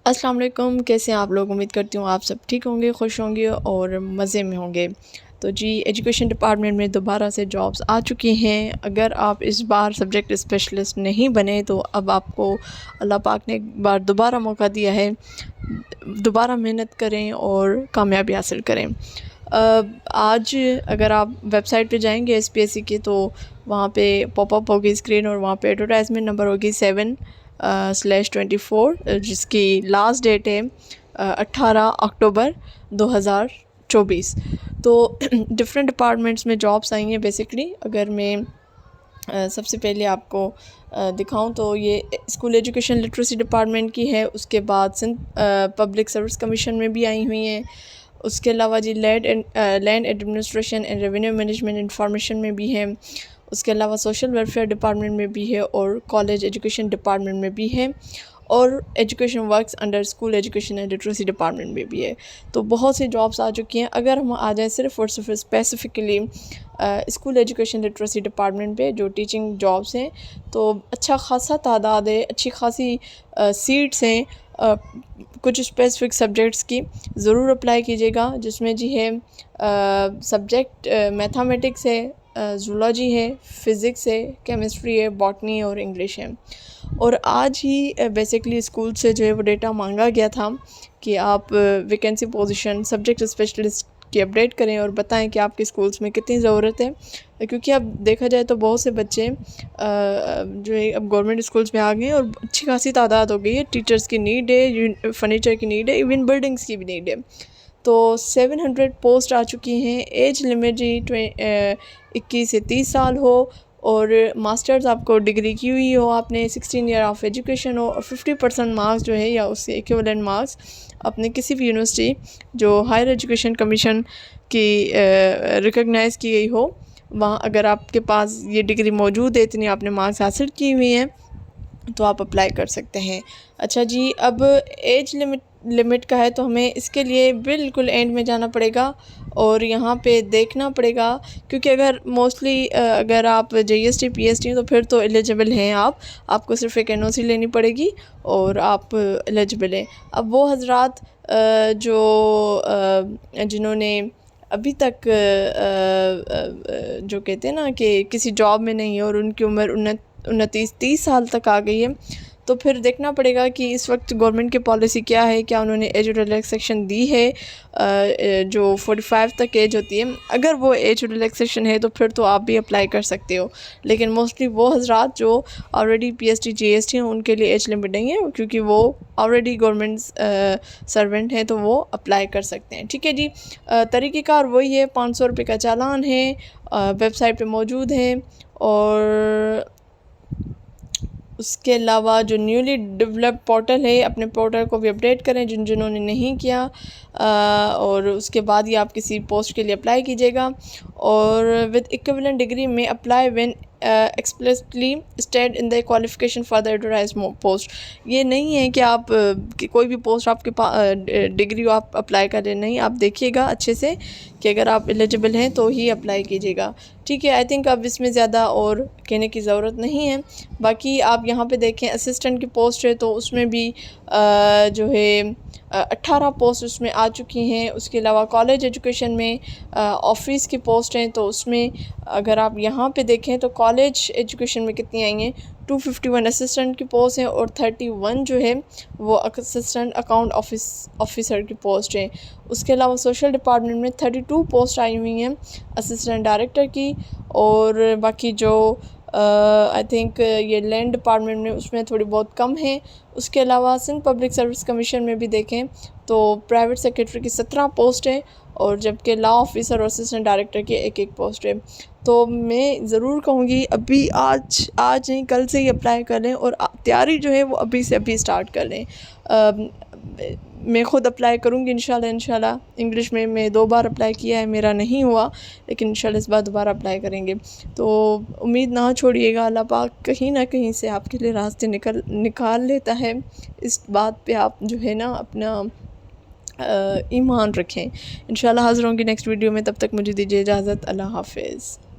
अस्सलाम वालेकुम, कैसे हैं आप लोग। उम्मीद करती हूँ आप सब ठीक होंगे, खुश होंगे और मज़े में होंगे। तो जी, एजुकेशन डिपार्टमेंट में दोबारा से जॉब्स आ चुकी हैं। अगर आप इस बार सब्जेक्ट स्पेशलिस्ट नहीं बने तो अब आपको अल्लाह पाक ने एक बार दोबारा मौका दिया है। दोबारा मेहनत करें और कामयाबी हासिल करें। आज अगर आप वेबसाइट पे जाएंगे एसपीएससी की, तो वहाँ पे पॉपअप होगी स्क्रीन और वहाँ पे एडवर्टाइजमेंट नंबर होगी 7/24, जिसकी लास्ट डेट है 18 अक्टूबर 2024। तो डिफरेंट डिपार्टमेंट्स में जॉब्स आई हैं बेसिकली। अगर मैं सबसे पहले आपको दिखाऊं तो ये स्कूल एजुकेशन लिटरेसी डिपार्टमेंट की है। उसके बाद सिंध पब्लिक सर्विस कमीशन में भी आई हुई हैं। उसके अलावा जी land administration and revenue management information में भी है। उसके अलावा सोशल वेलफेयर डिपार्टमेंट में भी है और कॉलेज एजुकेशन डिपार्टमेंट में भी है और education works under school education and literacy department में भी है। तो बहुत सी जॉब्स आ चुकी हैं। अगर हम आ जाएँ सिर्फ और सिर्फ specifically school education literacy department पे जो टीचिंग जॉब्स हैं, तो अच्छा खासा तादाद है, अच्छी खासी सीट्स हैं कुछ स्पेसिफिक सब्जेक्ट्स की। ज़रूर अप्लाई कीजिएगा, जिसमें जी है सब्जेक्ट मैथमेटिक्स है, जूलॉजी है, फ़िज़िक्स है, केमिस्ट्री है, बॉटनी और इंग्लिश है। और आज ही बेसिकली स्कूल से जो है वो डेटा मांगा गया था कि आप वैकेंसी पोजीशन सब्जेक्ट स्पेशलिस्ट की अपडेट करें और बताएं कि आपके स्कूल्स में कितनी ज़रूरत है। क्योंकि अब देखा जाए तो बहुत से बच्चे जो है अब गवर्नमेंट स्कूल्स में आ गए हैं और अच्छी खासी तादाद हो गई है। टीचर्स की नीड है, फर्नीचर की नीड है, इवन बिल्डिंग्स की भी नीड है। तो 700 पोस्ट आ चुकी हैं। एज लिमिट जी 21 से 30 साल हो और मास्टर्स आपको डिग्री की हुई हो, आपने 16 ईयर ऑफ एजुकेशन हो और 50% मार्क्स जो है या उससे इक्विवेलेंट मार्क्स अपने किसी भी यूनिवर्सिटी जो हायर एजुकेशन कमीशन की रिकॉग्नाइज़ की गई हो, वहाँ अगर आपके पास ये डिग्री मौजूद है, इतनी आपने मार्क्स हासिल की हुई हैं, तो आप अप्लाई कर सकते हैं। अच्छा जी, अब एज लिमिट का है तो हमें इसके लिए बिल्कुल एंड में जाना पड़ेगा और यहाँ पे देखना पड़ेगा। क्योंकि अगर मोस्टली अगर आप जीएसटी पीएसटी तो फिर तो एलिजिबल हैं आपको सिर्फ एक एनओसी लेनी पड़ेगी और आप एलिजिबल हैं। अब वो हजरात जो जिन्होंने अभी तक जो कहते हैं ना कि किसी जॉब में नहीं है और उनकी उम्र 29-30 साल तक आ गई है, तो फिर देखना पड़ेगा कि इस वक्त गवर्नमेंट की पॉलिसी क्या है। क्या उन्होंने एज रिलैक्सेशन दी है जो 45 तक एज होती है। अगर वो एज रिलैक्सेशन है तो फिर तो आप भी अप्लाई कर सकते हो। लेकिन मोस्टली वो हजरात जो ऑलरेडी पीएसटी जीएसटी हैं उनके लिए एज लिमिट नहीं है, क्योंकि वो ऑलरेडी गवर्नमेंट सर्वेंट हैं, तो वो अप्लाई कर सकते हैं। ठीक है जी, तरीक़ेकार वही है। 500 रुपये का चालान है, वेबसाइट पे मौजूद है। और उसके अलावा जो न्यूली डेवलप पोर्टल है, अपने पोर्टल को भी अपडेट करें जिन्होंने नहीं किया। और उसके बाद ही आप किसी पोस्ट के लिए अप्लाई कीजिएगा। और विद इक्विवेलेंट डिग्री में apply when explicitly state in the qualification for the advertise post. ये नहीं है कि आप कि कोई भी पोस्ट आपके पास डिग्री हो आप अप्लाई करें, नहीं। आप देखिएगा अच्छे से कि अगर आप एलिजिबल हैं तो ही अप्लाई कीजिएगा। ठीक है, आई थिंक अब इसमें ज़्यादा और कहने की ज़रूरत नहीं है। बाकी आप यहाँ पे देखें असिस्टेंट की पोस्ट है तो उसमें भी जो है 18 पोस्ट उसमें आ चुकी हैं। उसके अलावा कॉलेज एजुकेशन में ऑफिस की पोस्ट हैं, तो उसमें अगर आप यहाँ पे देखें तो कॉलेज एजुकेशन में कितनी आई हैं, 251 असिस्टेंट की पोस्ट हैं और 31 जो है वो असिस्टेंट अकाउंट ऑफिसर की पोस्ट हैं। उसके अलावा सोशल डिपार्टमेंट में 32 पोस्ट आई हुई हैं असिस्टेंट डायरेक्टर की। और बाकी जो आई थिंक ये लैंड डिपार्टमेंट में उसमें थोड़ी बहुत कम है। उसके अलावा सिंध पब्लिक सर्विस कमीशन में भी देखें तो प्राइवेट सेक्रेटरी की 17 पोस्ट है और जबकि लॉ ऑफिसर और असिस्टेंट डायरेक्टर की एक एक पोस्ट है। तो मैं ज़रूर कहूँगी अभी आज नहीं कल से ही अप्लाई कर लें और तैयारी जो है वो अभी से अभी स्टार्ट कर लें। मैं ख़ुद अप्लाई करूँगी इंशाल्लाह। इंग्लिश में मैं 2 बार अप्लाई किया है, मेरा नहीं हुआ, लेकिन इंशाल्लाह इस बार दोबारा अप्लाई करेंगे। तो उम्मीद ना छोड़िएगा, अल्लाह पाक कहीं ना कहीं से आपके लिए रास्ते निकाल लेता है। इस बात पे आप जो है ना अपना ईमान रखें। इंशाल्लाह हाज़िर होंगी नेक्स्ट वीडियो में, तब तक मुझे दीजिए इजाज़त। अल्लाह हाफ़िज़।